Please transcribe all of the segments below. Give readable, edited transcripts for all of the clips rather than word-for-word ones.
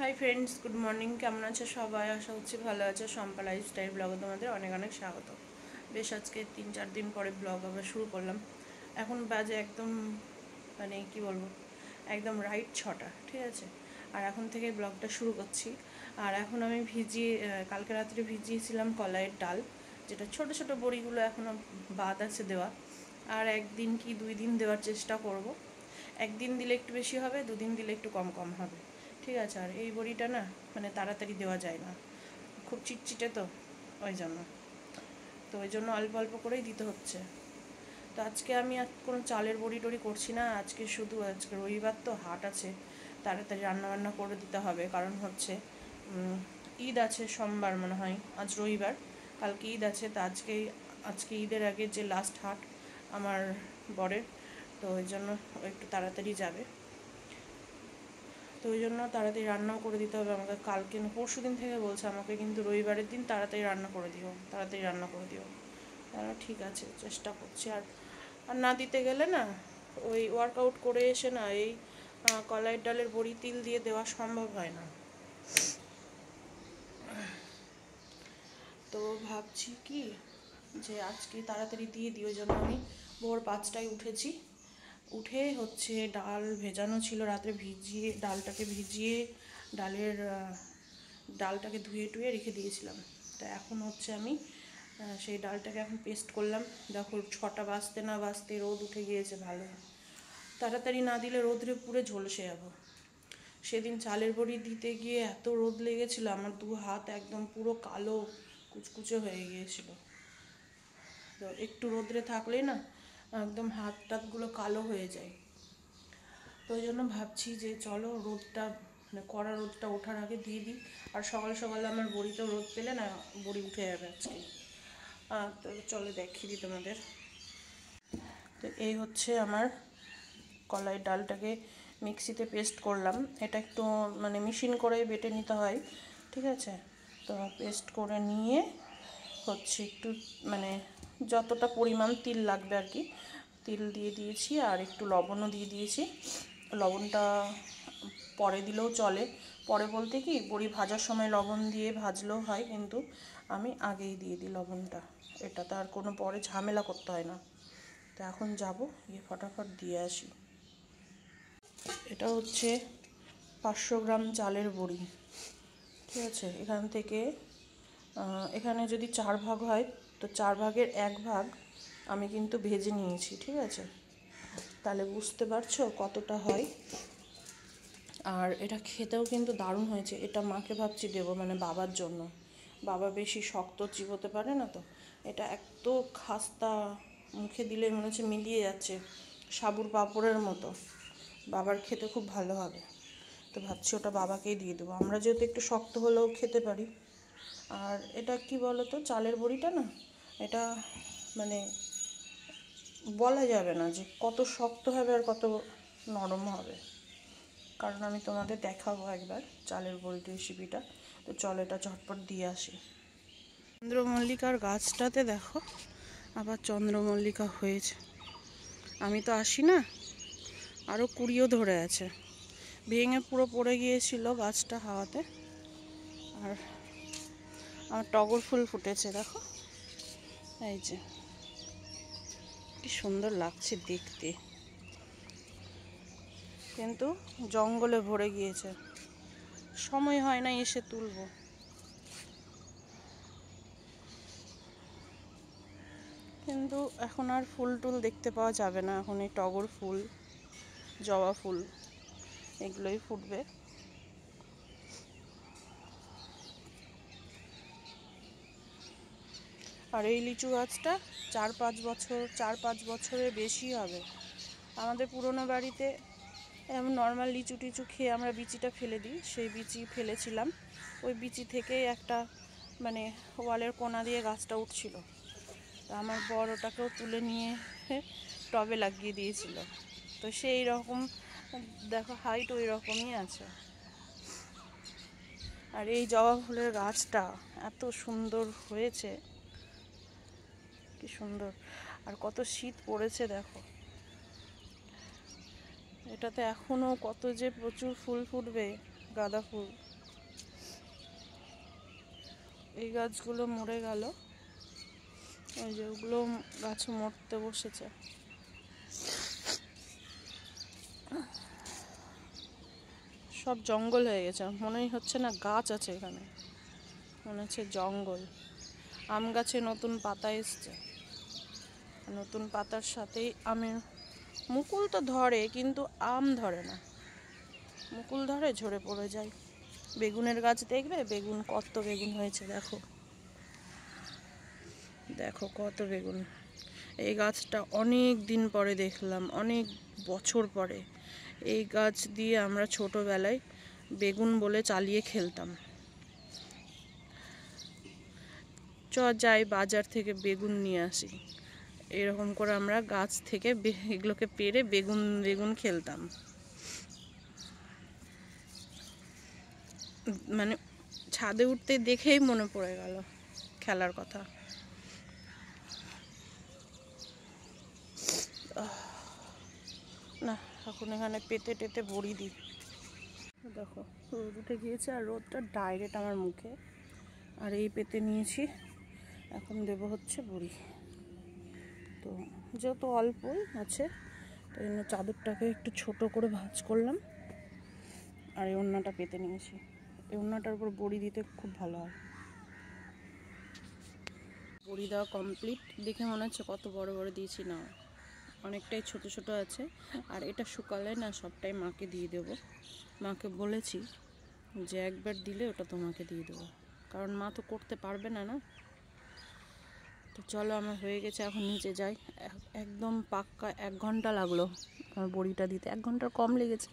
Hi friends, good morning. কেমন আছে সবাই? আশা হচ্ছে ভালো আছে। শম্পা লাইফস্টাইল ব্লগে তোমাদের অনেক অনেক স্বাগত। বেশ আজকে 3-4 দিন পরে ব্লগ আবার শুরু করলাম। এখন বাজে একদম মানে কি বলবো, একদম রাইট 6টা, ঠিক আছে। আর এখন থেকে ব্লগটা শুরু করছি। আর এখন আমি কালকে রাত্রে ভিজিয়েছিলাম কলাইয়ের ডাল, যেটা ছোট ছোট বড়িগুলো এখনও বাদ আছে দেওয়া। আর 1 দিন কি 2 দিন দেওয়ার চেষ্টা করব। 1 দিন দিলে একটু বেশি হবে, 2 দিন দিলে একটু কম কম হবে, ঠিক আছে। আর এই বড়িটা না মানে তাড়াতাড়ি দেওয়া যায় না, খুব চিটচিটে তো, ওই জন্য অল্প অল্প করেই দিতে হচ্ছে। তো আজকে আমি আর কোনো চালের বড়ি টড়ি করছি না। আজকে রবিবার তো হাট আছে, তাড়াতাড়ি রান্নাবান্না করে দিতে হবে। কারণ হচ্ছে ঈদ আছে সোমবার মনে হয়, আজ রবিবার, কালকে ঈদ আছে। তো আজকে ঈদের আগে যে লাস্ট হাট আমার বরের, তো ওই জন্য ও একটু তাড়াতাড়ি যাবে। তো ওই জন্য তাড়াতাড়ি রান্নাও করে দিতে হবে আমাকে। কালকে পরশু দিন থেকে বলছে আমাকে, কিন্তু রবিবারের দিন তাড়াতাড়ি রান্না করে দিও, তাড়াতাড়ি রান্না করে দিও। ঠিক আছে, চেষ্টা করছি। আর আর না দিতে গেলে না, ওই ওয়ার্কআউট করে এসে না এই কলাইয়ের ডালের বড়ি তিল দিয়ে দেওয়া সম্ভব হয় না। তো ভাবছি কি যে আজকে তাড়াতাড়ি দিয়ে দিই। ওই জন্য আমি ভোর 5টায় উঠেছি। উঠে হচ্ছে ডাল ভেজানো ছিল রাত্রে, ডালটাকে ভিজিয়ে ডালটাকে ধুয়ে টুয়ে রেখে দিয়েছিলাম। তো এখন হচ্ছে আমি সেই ডালটাকে এখন পেস্ট করলাম। দেখো 6টা বাজতে না বাজতে রোদ উঠে গিয়েছে ভালো। তাড়াতাড়ি না দিলে রোদে পুরো ঝলসে যাবো। সেদিন চালের বড়ি দিতে গিয়ে এত রোদ লেগেছিল, আমার 2 হাত একদম পুরো কালো কুচকুচে হয়ে গিয়েছিল। তো একটু রোদ্রে থাকলেই না একদম হাত টাতগুলো কালো হয়ে যায়। তো ওই জন্য ভাবছি যে চলো রোদটা মানে কড়া রোদটা ওঠার আগে দিয়ে দিই। আর সকাল সকালে আমার বড়িতেও রোদ পেলে না বড়ি উঠে যাবে আজকে। তো চলো দেখিয়ে দিই তোমাদের। তো এই হচ্ছে আমার কলাই ডালটাকে মিক্সিতে পেস্ট করলাম। এটা একটু মানে মেশিন করে বেটে নিতে হয়, ঠিক আছে। তো পেস্ট করে নিয়ে হচ্ছে একটু মানে যতটা পরিমাণ তিল লাগবে আর কি, তিল দিয়ে দিয়েছি। আর একটু লবণও দিয়ে দিয়েছি। লবণটা পরে দিলেও চলে, পরে বলতে কি বড়ি ভাজার সময় লবণ দিয়ে ভাজলেও হয়, কিন্তু আমি আগেই দিয়ে দিই লবণটা। এটাতে আর কোনো পরে ঝামেলা করতে হয় না। তো এখন যাব গিয়ে ফটাফট দিয়ে আসি। এটা হচ্ছে 500 গ্রাম চালের বড়ি, ঠিক আছে। এখানে যদি 4 ভাগ হয়, তো 4 ভাগের 1 ভাগ আমি কিন্তু ভেজে নিয়েছি, ঠিক আছে। তাহলে বুঝতে পারছো কতটা হয়। আর এটা খেতেও কিন্তু দারুণ হয়েছে। এটা মাকে ভাবছি দেবো, মানে বাবার জন্য। বাবা বেশি শক্ত চিবোতে পারে না, তো এটা এত খাস্তা, মুখে দিলে মনে হচ্ছে মিলিয়ে যাচ্ছে, সাবুর পাঁপড়ের মতো। বাবার খেতে খুব ভালো হবে। তো ভাবছি ওটা বাবাকেই দিয়ে দেবো, আমরা যেহেতু একটু শক্ত হলেও খেতে পারি। আর এটা কি বলো তো, চালের বড়িটা না, এটা মানে বলা যাবে না যে কত শক্ত হবে আর কত নরম হবে। কারণ আমি তোমাদের দেখাবো একবার চালের বড়ির রেসিপিটা। তো চলো এটা ঝটপট দিয়ে আসি। চন্দ্রমল্লিকার গাছটাতে দেখো আবার চন্দ্রমল্লিকা হয়েছে। আমি তো আসি না, আরও কুড়িও ধরে আছে। ভেঙে পুরো পড়ে গিয়েছিল গাছটা হাওয়াতে। আর আমার টগর ফুল ফুটেছে দেখো, এই যে কি সুন্দর লাগছে দেখতে, কিন্তু জঙ্গলে ভরে গিয়েছে, সময় হয় না এসে তুলবো। কিন্তু এখন আর ফুল টুল দেখতে পাওয়া যাবে না, এখন এই টগর ফুল, জবা ফুল এগুলোই ফুটবে। আর এই লিচু গাছটা 4-5 বছরের বেশি হবে। আমাদের পুরনো বাড়িতে এমন নর্মাল লিচু টিচু খেয়ে আমরা বিচিটা ফেলে দিই, সেই বিচি ফেলেছিলাম। ওই বিচি থেকেই একটা মানে ওয়ালের কোণা দিয়ে গাছটা উঠছিল। তা আমার বর ওটাকেও তুলে নিয়ে টবে লাগিয়ে দিয়েছিল। তো সেই রকম দেখো হাইট ওই রকমই আছে। আর এই জবা ফুলের গাছটা এত সুন্দর হয়েছে, কি সুন্দর। আর কত শীত পড়েছে দেখো, এটাতে এখনও কত যে প্রচুর ফুল ফুটবে গাঁদা ফুল। এই গাছগুলো মরে গেল, ওই যে ওগুলো গাছ মরতে বসেছে। সব জঙ্গল হয়ে গেছে, মনেই হচ্ছে না গাছ আছে এখানে, মনে হচ্ছে জঙ্গল। আম গাছে নতুন পাতা এসছে, নতুন পাতার সাথেই আমের মুকুল তো ধরে, কিন্তু আম ধরে না। মুকুল ধরে ঝরে পড়ে যায়। বেগুনের গাছ দেখবে, বেগুন কত বেগুন হয়েছে, দেখো দেখো কত বেগুন। এই গাছটা অনেক দিন পরে দেখলাম, অনেক বছর পরে। এই গাছ দিয়ে আমরা ছোটবেলায় বেগুন বলে চালিয়ে খেলতাম। যাই বাজার থেকে বেগুন নিয়ে আসি, এরকম করে আমরা গাছ থেকে এগুলোকে পেরে বেগুন বেগুন খেলতাম। মানে ছাদে উঠতে দেখেই মনে পড়ে গেল খেলার কথা। না, এখন এখানে পেতে টেতে বড়ি দিই। দেখো রোদ উঠে গিয়েছে, আর রোদটা ডাইরেক্ট আমার মুখে। আর এই পেতে নিয়েছি, এখন দেব হচ্ছে বড়ি। তো যেহেতু অল্পই আছে, তাই জন্য চাদরটাকে একটু ছোট করে ভাঁজ করলাম, আর এই ওড়নাটা পেতে নিয়েছি। এই ওড়নাটার উপর বড়ি দিতে খুব ভালো হয়। বড়ি দেওয়া কমপ্লিট। দেখে মনে হচ্ছে কত বড় বড় দিয়েছি, না অনেকটাই ছোট ছোট আছে। আর এটা শুকালে না সবটাই মাকে দিয়ে দেব। মাকে বলেছি যে একবার দিলে ওটা তোমাকে দিয়ে দেবো, কারণ মা তো করতে পারবে না। না তো চলো, আমার হয়ে গেছে, এখন নিচে যাই। একদম পাক্কা 1 ঘন্টা লাগলো আমার বড়িটা দিতে। 1 ঘন্টার কম লেগেছে,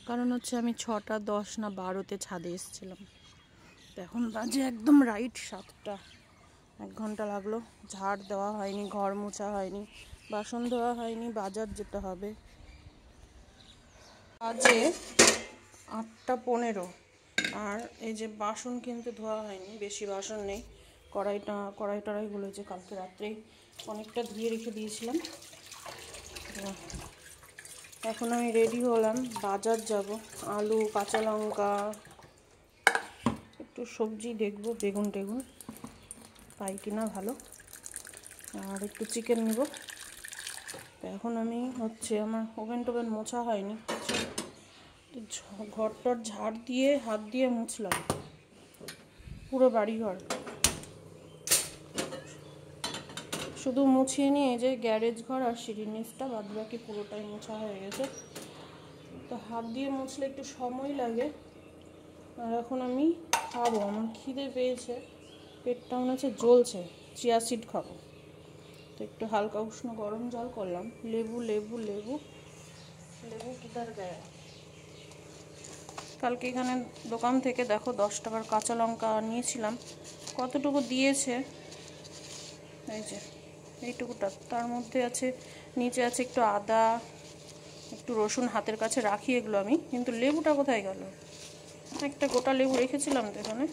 কারণ হচ্ছে আমি 6টা 10 না 12তে ছাদে এসেছিলাম। তো এখন বাজে একদম রাইট 7টা। 1 ঘন্টা লাগলো। ঝাড় দেওয়া হয়নি, ঘর মোছা হয়নি, বাসন ধোয়া হয়নি, বাজার যেতে হবে। বাজে 8টা 15, আর এই যে বাসন কিন্তু ধোয়া হয়নি, বেশি বাসন নেই। কড়াই টড়াইগুলো যে কালকে রাত্রেই অনেকটা ধুয়ে রেখে দিয়েছিলাম। এখন আমি রেডি হলাম, বাজার যাব। আলু, কাঁচা লঙ্কা, একটু সবজি দেখবো, বেগুন টেগুন পাই কিনা ভালো, আর একটু চিকেন নিব। তো এখন আমি হচ্ছে আমার ওভেন টোভেন মোছা হয়নি, ঘরটার ঝাড় দিয়ে হাত দিয়ে মুছলাম পুরো বাড়িঘর। শুধু মুছিয়ে নিয়ে যে গ্যারেজ ঘর আর সিঁড়ির নিচটা, বাদ বাকি পুরোটাই মোছা হয়ে গেছে। তো হাত দিয়ে মুছলে একটু সময় লাগে। আর এখন আমি খাবো, আমার খিদে পেয়েছে, পেটটা মনে হচ্ছে জ্বলছে, চিয়া সিড খাবো। তো একটু হালকা উষ্ণ গরম জল করলাম, লেবু লেবু লেবু লেবু কিদার গায়ে। কালকে এখানে দোকান থেকে দেখো 10 টাকার কাঁচা লঙ্কা নিয়েছিলাম, কতটুকু দিয়েছে, এই যে এইটুকুটা। তার মধ্যে আছে, নিচে আছে একটু আদা, একটু রসুন, হাতের কাছে রাখি এগুলো আমি। কিন্তু লেবুটা কোথায় গেল? একটা গোটা লেবু রেখেছিলাম তো এখানে।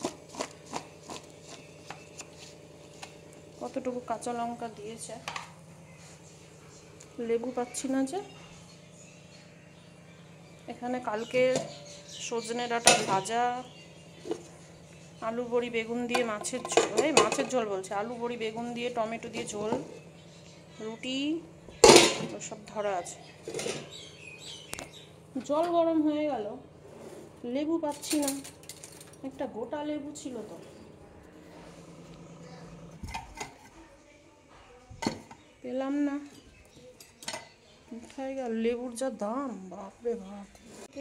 কতটুকু কাঁচা লঙ্কা দিয়েছে, লেবু পাচ্ছি না যে। এখানে কালকে সজনে ডাঁটা ভাজা, আলু বড়ি বেগুন দিয়ে মাছের ঝোল, মাছের ঝোল বলছে, আলু বড়ি বেগুন দিয়ে টমেটো দিয়ে ঝোল, রুটি সব ধরা আছে। জল গরম হয়ে গেল, লেবু পাচ্ছি না। একটা গোটা লেবু ছিল তো, পেলাম না, কোথায় গেল? লেবুর যা দাম, বাপরে বাপ।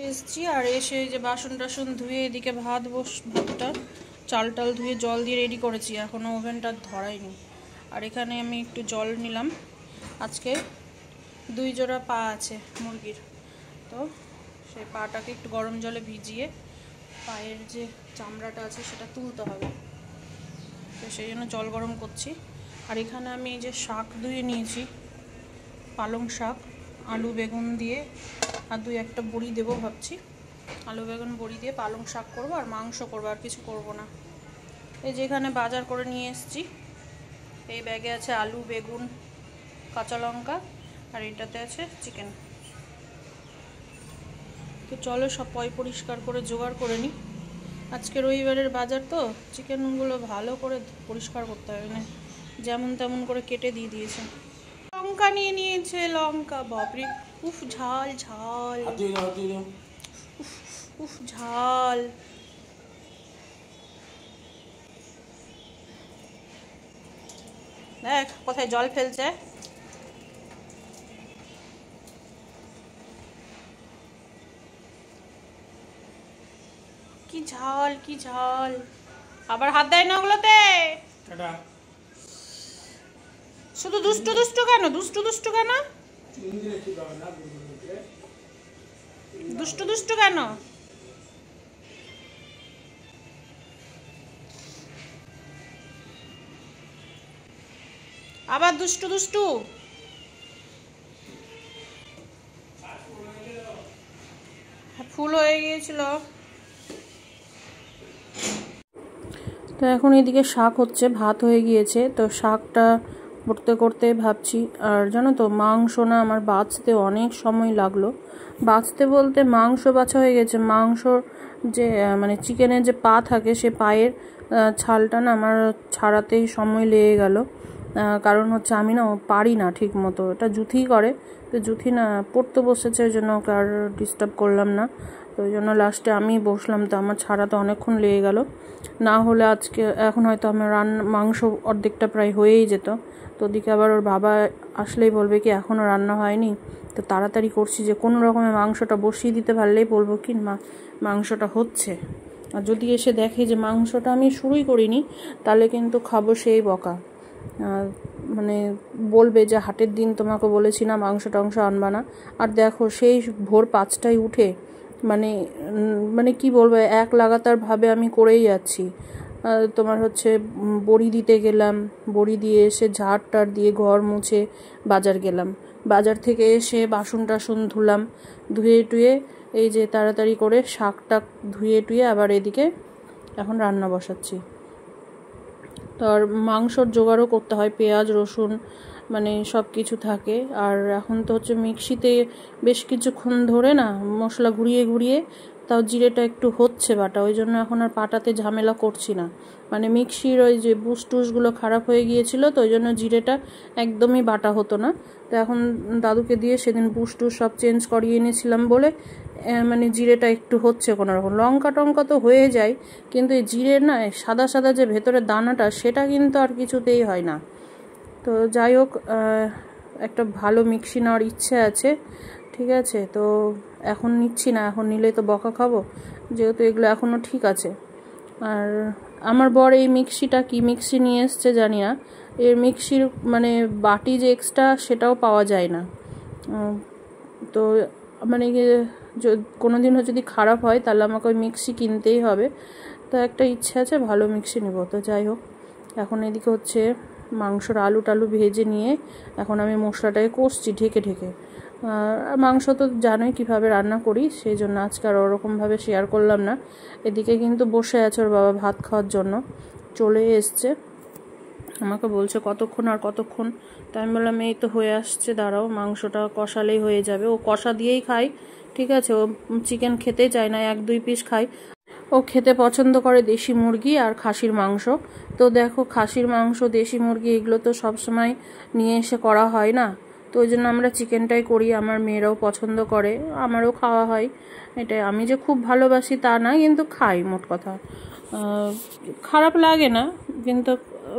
এসছি, আর এসে যে বাসন টাসন ধুয়ে এদিকে ভাতটা চাল টাল ধুয়ে জল দিয়ে রেডি করেছি, এখনও ওভেনটা ধরাইনি। আর এখানে আমি একটু জল নিলাম, আজকে 2 জোড়া পা আছে মুরগির, তো সেই পাটাকে একটু গরম জলে ভিজিয়ে পায়ের যে চামড়াটা আছে সেটা তুলতে হবে, তো সেই জন্য জল গরম করছি। আর এখানে আমি এই যে শাক ধুয়ে নিয়েছি, পালং শাক, আলু বেগুন দিয়ে, আর 2-1টা বড়ি দেবো ভাবছি। আলু বেগুন বড়ি দিয়ে পালং শাক করবো, আর মাংস করবো, আর কিছু করবো না। এই যে এখানে বাজার করে নিয়ে এসেছি, এই ব্যাগে আছে আলু বেগুন কাঁচা লঙ্কা, আর এটাতে আছে চিকেন। তো চলো সব পরিষ্কার করে জোগাড় করে নিই। আজকে রবিবারের বাজার তো, চিকেনগুলো ভালো করে পরিষ্কার করতে হবে না, যেমন তেমন করে কেটে দিয়ে দিয়েছে। লঙ্কা নিয়ে নিয়েছে, লঙ্কা বাপরে, উফ ঝাল ঝাল, উফ ঝাল। দেখ কোথায় জল ফেলছে। কি ঝাল কি ঝাল, আবার হাত দেয় না ওগুলোতে। শুধু দুষ্টু দুষ্টু কেন, দুষ্টু দুষ্টু কেন, দুষ্টু দুষ্টু কেন? আবার দুষ্টু দুষ্টু। ফুল হয়ে গিয়েছিল। তো এখন এদিকে শাক হচ্ছে, ভাত হয়ে গিয়েছে, তো শাকটা করতে করতে ভাবছি। আর জানো তো, মাংস না আমার বাছতে অনেক সময় লাগলো। বাছতে বলতে মাংস বাছা হয়ে গেছে, মাংসর যে মানে চিকেনের যে পা থাকে, সে পায়ের ছালটা না আমার ছাড়াতেই সময় লেগে গেল। কারণ হচ্ছে আমি না পারি না ঠিক মতো, এটা জুথি করে, তো জুথি না পড়তে বসেছে, ওই জন্য ওকে আর ডিস্টার্ব করলাম না। তো ওই জন্য লাস্টে আমি বসলাম, তো আমার ছাড়াতে অনেকক্ষণ লেগে গেল। না হলে আজকে এখন হয়তো আমার মাংস অর্ধেকটা প্রায় হয়েই যেত। তো ওদিকে আবার ওর বাবা আসলেই বলবে কি এখনও রান্না হয়নি, তো তাড়াতাড়ি করছি যে কোনো রকমের মাংসটা বসিয়ে দিতে পারলেই বলবো কি মাংসটা হচ্ছে। আর যদি এসে দেখে যে মাংসটা আমি শুরুই করিনি, তাহলে কিন্তু খাবো সেই বকা। মানে বলবে যে হাটের দিন তোমাকে বলেছি না মাংস টাংস আনবা না। আর দেখো সেই ভোর 5টায় উঠে মানে মানে কি বলবো, এক লাগাতারভাবে আমি করেই যাচ্ছি। তোমার হচ্ছে বড়ি দিতে গেলাম, বড়ি দিয়ে এসে ঝাড় টাড় দিয়ে ঘর মুছে বাজার গেলাম, বাজার থেকে এসে বাসন টাসন ধুলাম, ধুয়ে টুয়ে এই যে তাড়াতাড়ি করে শাকটা ধুয়ে টুয়ে আবার এদিকে এখন রান্না বসাচ্ছি। তো আর মাংসর জোগাড়ও করতে হয়, পেঁয়াজ রসুন মানে সব কিছু থাকে। আর এখন তো হচ্ছে মিক্সিতে বেশ কিছুক্ষণ ধরে না মশলা ঘুরিয়ে ঘুরিয়ে তাও জিরেটা একটু হচ্ছে বাটা, ওই জন্য এখন আর পাটাতে ঝামেলা করছি না। মানে মিক্সির ওই যে বুশ টুসগুলো খারাপ হয়ে গিয়েছিল, তো ওই জন্য জিরেটা একদমই বাটা হতো না। তো এখন দাদুকে দিয়ে সেদিন বুশ টুস সব চেঞ্জ করিয়ে এনেছিলাম বলে মানে জিরেটা একটু হচ্ছে কোনো রকম। লঙ্কা টঙ্কা তো হয়ে যায়, কিন্তু এই জিরে না সাদা সাদা যে ভেতরের দানাটা, সেটা কিন্তু আর কিছুতেই হয় না। তো যাই হোক, একটা ভালো মিক্সি নেওয়ার ইচ্ছে আছে, ঠিক আছে। তো এখন নিচ্ছি না, এখন নিলেই তো বকা খাবো, যেহেতু এগুলো এখনও ঠিক আছে। আর আমার বর এই মিক্সিটা কি মিক্সি নিয়ে এসছে জানি না, এর মিক্সির মানে বাটি যে এক্সট্রা সেটাও পাওয়া যায় না। তো মানে কোনো দিন যদি খারাপ হয় তাহলে আমাকে ওই মিক্সি কিনতেই হবে। তো একটা ইচ্ছে আছে ভালো মিক্সি নেব। তো যাই হোক, এখন এদিকে হচ্ছে মাংসর আলু টালু ভেজে নিয়ে এখন আমি মশলাটাকে কষছি ঢেকে ঢেকে। আর মাংস তো জানোই কীভাবে রান্না করি, সেই জন্য আজকে আর ওরকমভাবে শেয়ার করলাম না। এদিকে কিন্তু বসে আছে ওর বাবা ভাত খাওয়ার জন্য, চলে এসছে, আমাকে বলছে কতক্ষণ আর কতক্ষণ। তো আমি বললাম এই তো হয়ে আসছে, দাঁড়াও মাংসটা কষালেই হয়ে যাবে। ও কষা দিয়েই খায়, ঠিক আছে, ও চিকেন খেতে চায় না, 1-2 পিস খায়। ও খেতে পছন্দ করে দেশি মুরগি আর খাসির মাংস। তো দেখো খাসির মাংস দেশি মুরগি এগুলো তো সবসময় নিয়ে এসে করা হয় না, তো ওই জন্য আমরা চিকেনটাই করি। আমার মেয়েরাও পছন্দ করে, আমারও খাওয়া হয়। এটাই, আমি যে খুব ভালোবাসি তা না, কিন্তু খাই, মোট কথা খারাপ লাগে না, কিন্তু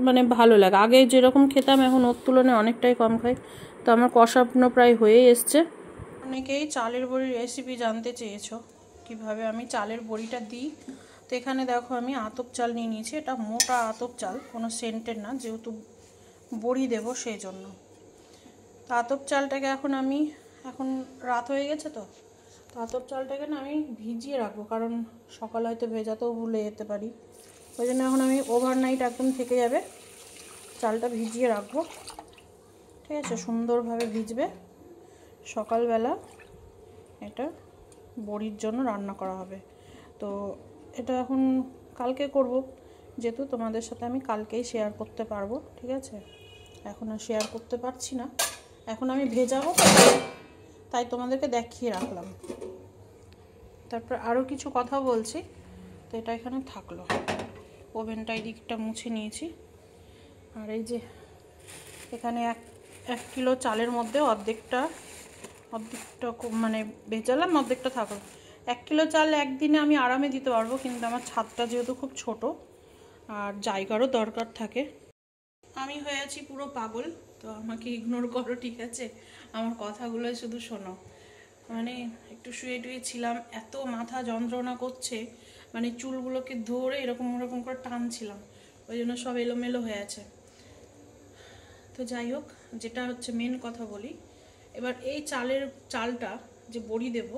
মানে ভালো লাগে। আগে যেরকম খেতাম এখন ওর তুলনায় অনেকটাই কম খাই। তো আমার কষানো প্রায় হয়ে এসছে। অনেকেই চালের বড়ির রেসিপি জানতে চেয়েছো, কিভাবে আমি চালের বড়িটা দিই। তো এখানে দেখো আমি আতপ চাল নিয়ে নিয়েছি, এটা মোটা আতপ চাল, কোনো সেন্টের না, যেহেতু বড়ি দেব সেই জন্য। তো আতপ চালটাকে এখন রাত হয়ে গেছে, তো আতপ চালটাকে না আমি ভিজিয়ে রাখবো, কারণ সকাল হয়তো ভেজাতেও ভুলে যেতে পারি। ওই জন্য এখন আমি ওভারনাইট একদম থেকে যাবে, চালটা ভিজিয়ে রাখবো, ঠিক আছে, সুন্দরভাবে ভিজবে। সকালবেলা এটা বড়ির জন্য রান্না করা হবে। তো এটা এখন কালকে করব, যেহেতু তোমাদের সাথে আমি কালকেই শেয়ার করতে পারবো, ঠিক আছে। এখন আর শেয়ার করতে পারছি না, এখন আমি ভেজাবো, তাই তোমাদেরকে দেখিয়ে রাখলাম। তারপর আরও কিছু কথা বলছি, তো এটা এখানে থাকলো। ওভেনটা এই দিকটা মুছে নিয়েছি। আর এই যে এখানে এক কিলো চালের মধ্যে অর্ধেকটা মানে ভেজালাম, অর্ধেকটা থাকলো। 1 কিলো চাল একদিনে আমি আরামে দিতে পারবো, কিন্তু আমার ছাদটা যেহেতু খুব ছোট আর জায়গারও দরকার থাকে। আমি হয়ে আছি পুরো পাগল, তো আমাকে ইগনোর করো, ঠিক আছে? আমার কথাগুলো শুধু শোনো। মানে একটু শুয়ে টুয়ে ছিলাম, এত মাথা যন্ত্রণা করছে, মানে চুলগুলোকে ধরে এরকম ওরকম করে টানছিলাম, ওই জন্য সব এলোমেলো হয়ে আছে। তো যাই হোক, যেটা হচ্ছে মেন কথা বলি। এবার এই চালটা যে বড়ি দেব,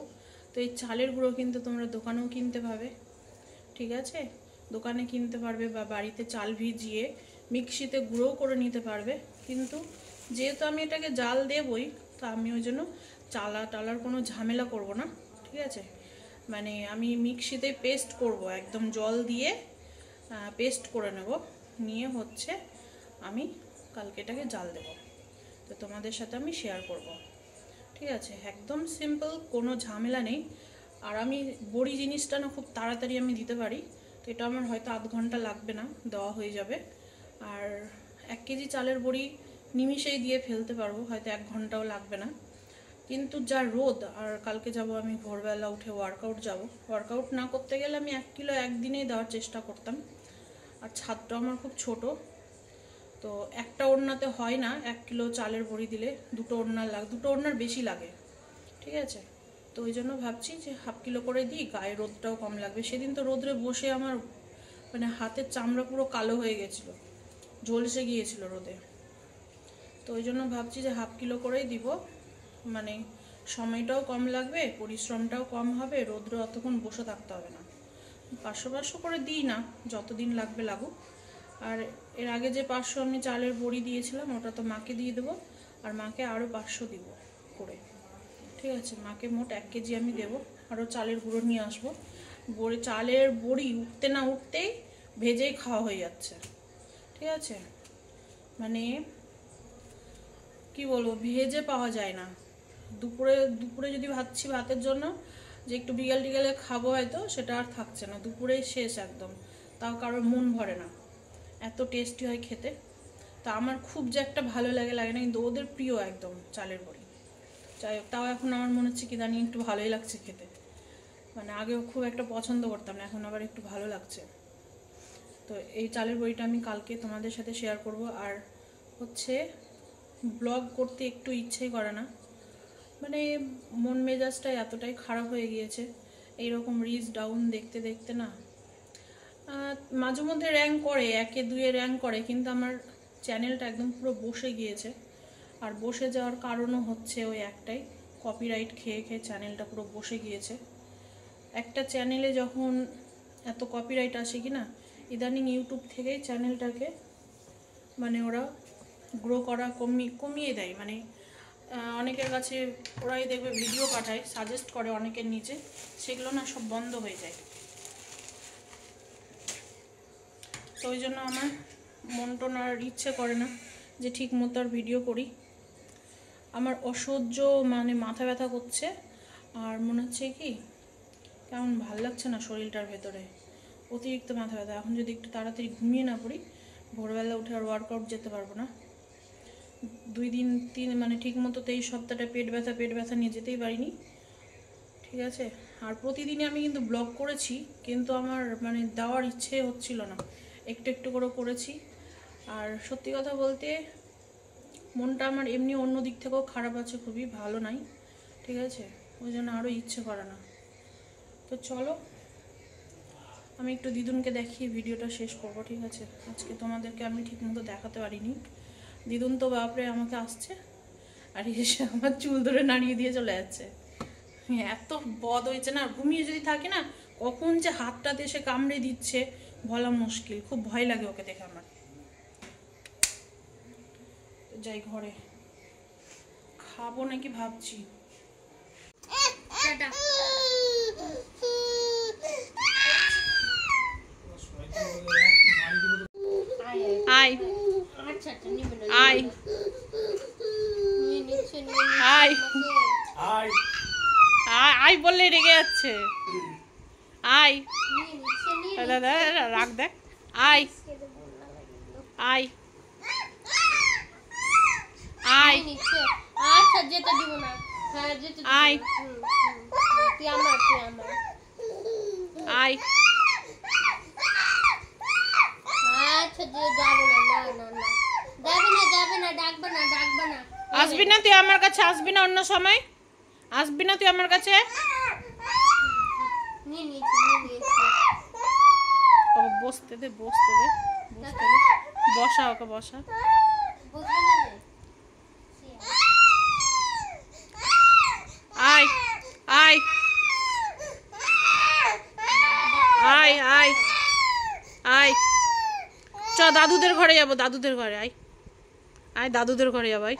তো এই চালের গুঁড়ো কিন্তু তোমরা দোকানেও কিনতে পাবে, ঠিক আছে? দোকানে কিনতে পারবে বা বাড়িতে চাল ভিজিয়ে মিক্সিতে গুঁড়ো করে নিতে পারবে। কিন্তু যেহেতু আমি এটাকে জাল দেবই, তো আমি ওই জন্য টালার কোনো ঝামেলা করব না, ঠিক আছে? মানে আমি মিক্সিতে পেস্ট করব, একদম জল দিয়ে পেস্ট করে নেব, নিয়ে হচ্ছে আমি কালকে এটাকে জাল দেব, তো তোমাদের সাথে আমি শেয়ার করব, ঠিক আছে? একদম সিম্পল, কোনো ঝামেলা নেই। আর আমি বড়ি জিনিসটা না খুব তাড়াতাড়ি আমি দিতে পারি, তো এটা আমার হয়তো আধ ঘন্টা লাগবে না, দেওয়া হয়ে যাবে। আর 1 কেজি চালের বড়ি নিমিষেই দিয়ে ফেলতে পারবো, হয়তো 1 ঘন্টাও লাগবে না। কিন্তু যা রোদ, আর কালকে যাব আমি ভোরবেলা উঠে ওয়ার্কআউট না করতে গেলে আমি 1 কিলো একদিনেই দেওয়ার চেষ্টা করতাম। আর ছাদটা আমার খুব ছোট, তো একটা ওড়নাতে হয় না 1 কিলো চালের বড়ি দিলে, দুটো ওড়নার বেশি লাগে, ঠিক আছে? তো ওই জন্য ভাবছি যে 1/2 কিলো করে দিই, গায়ে রোদটাও কম লাগবে। সেদিন তো রোদ্রে বসে আমার মানে হাতের চামড়া পুরো কালো হয়ে গেছিলো, ঝলসে গিয়েছিল রোদে। তো ওই জন্য ভাবছি যে 1/2 কিলো করেই দিব, মানে সময়টাও কম লাগবে, পরিশ্রমটাও কম হবে, রোদ্রে অতক্ষণ বসে থাকতে হবে না। 500 করে দিই না, যতদিন লাগবে লাগুক। আর এর আগে যে 500 আমি চালের বড়ি দিয়েছিলাম, ওটা তো মাকে দিয়ে দেবো, আর মাকে আরও 500 দিব করে, ঠিক আছে? মাকে মোট 1 কেজি আমি দেবো। আরও চালের গুঁড়ো নিয়ে আসবো। চালের বড়ি উঠতে না উঠতেই ভেজেই খাওয়া হয়ে যাচ্ছে, ঠিক আছে? মানে কি বলবো, ভেজে পাওয়া যায় না। দুপুরে যদি ভাবছি ভাতের জন্য যে একটু বিকেলে খাবো, হয়তো সেটা আর থাকছে না, দুপুরেই শেষ একদম। তাও কারোর মন ভরে না, এত টেস্টি হয় খেতে। তা আমার খুব যে একটা ভালো লাগে না, কিন্তু ওদের প্রিয় একদম চালের বড়ি। যাই হোক, তাও এখন আমার মনে হচ্ছে কি জানি একটু ভালোই লাগছে খেতে। মানে আগেও খুব একটা পছন্দ করতাম না, এখন আবার একটু ভালো লাগছে। তো এই চালের বড়িটা আমি কালকে তোমাদের সাথে শেয়ার করব। আর হচ্ছে ব্লগ করতে একটু ইচ্ছেই করে না, মানে মন মেজাজটা এতটাই খারাপ হয়ে গিয়েছে এইরকম রিচ ডাউন দেখতে দেখতে না। মাঝে মধ্যে র্যাঙ্ক করে, 1 2 র্যাঙ্ক করে, কিন্তু আমার চ্যানেলটা একদম পুরো বসে গিয়েছে। আর বসে যাওয়ার কারণও হচ্ছে ওই একটাই, কপিরাইট খেয়ে খেয়ে চ্যানেলটা পুরো বসে গিয়েছে। একটা চ্যানেলে যখন এত কপিরাইট আসে কি না, ইদানিং ইউটিউব থেকেই চ্যানেলটাকে মানে ওরা গ্রো করা কমিয়ে দেয়। মানে অনেকের কাছে ওরাই দেখবে ভিডিও পাঠায়, সাজেস্ট করে অনেকের নিচে, সেগুলো না সব বন্ধ হয়ে যায়। তো ওই জন্য আমার মন টন আর ইচ্ছে করে না যে ঠিক মতো আর ভিডিও করি। আমার অসহ্য মানে মাথা ব্যথা করছে, আর মনে হচ্ছে কি কেমন ভাল লাগছে না শরীরটার ভেতরে, অতিরিক্ত মাথা ব্যথা। এখন যদি একটু তাড়াতাড়ি ঘুমিয়ে না পড়ি, ভোরবেলা উঠে আর ওয়ার্কআউট যেতে পারবো না। 2 দিন 3 মানে ঠিক মতো 23 সপ্তাহটা পেট ব্যথা নিয়ে যেতেই পারিনি, ঠিক আছে? আর প্রতিদিনই আমি কিন্তু ব্লগ করেছি, কিন্তু আমার মানে দেওয়ার ইচ্ছে হচ্ছিল না, একটু একটু করে করেছি। আর সত্যি কথা বলতে মনটা আমার এমনি অন্য দিক থেকেও খারাপ আছে, খুবই ভালো নাই, ঠিক আছে? ওই জন্য আরও ইচ্ছে করে না। তো চলো আমি একটু দিদুনকে দেখিয়ে ভিডিওটা শেষ করব, ঠিক আছে? আজকে তোমাদেরকে আমি ঠিকমতো দেখাতে পারিনি। দিদুন তো বাপরে আমাকে আসছে আর এসে আমার চুল ধরে নাড়িয়ে দিয়ে চলে যাচ্ছে। এত বদ হয়েছে না, ঘুমিয়ে যদি থাকে না, কখন যে হাতটাতে এসে কামড়ে দিচ্ছে বলা মুশকিল, খুব ভয় লাগে ওকে দেখে আমার। যাই ঘরে খাবো নাকি ভাবছি। আয় আয় আয় আয় বললে রেগে যাচ্ছে। আয় দাদা রাখ দেখ আয় আয় আয় আচ্ছা যেটা দিব না হ্যাঁ যেটা আয় তুই আমার আয় আচ্ছা যে যাবে না যাবে না ডাকবা না আসবি না তুই আমার কাছে, আসবি না অন্য সময়, আসবি না তুই আমার কাছে। নিয়েছি বসতে দে বসা, ওকে বসা। বুঝবে না যে আয় আয় আয় আয় আয় চ দাদুদের ঘরে যাবো, দাদুদের ঘরে আয় আয় দাদুদের ঘরে যাবো আয়।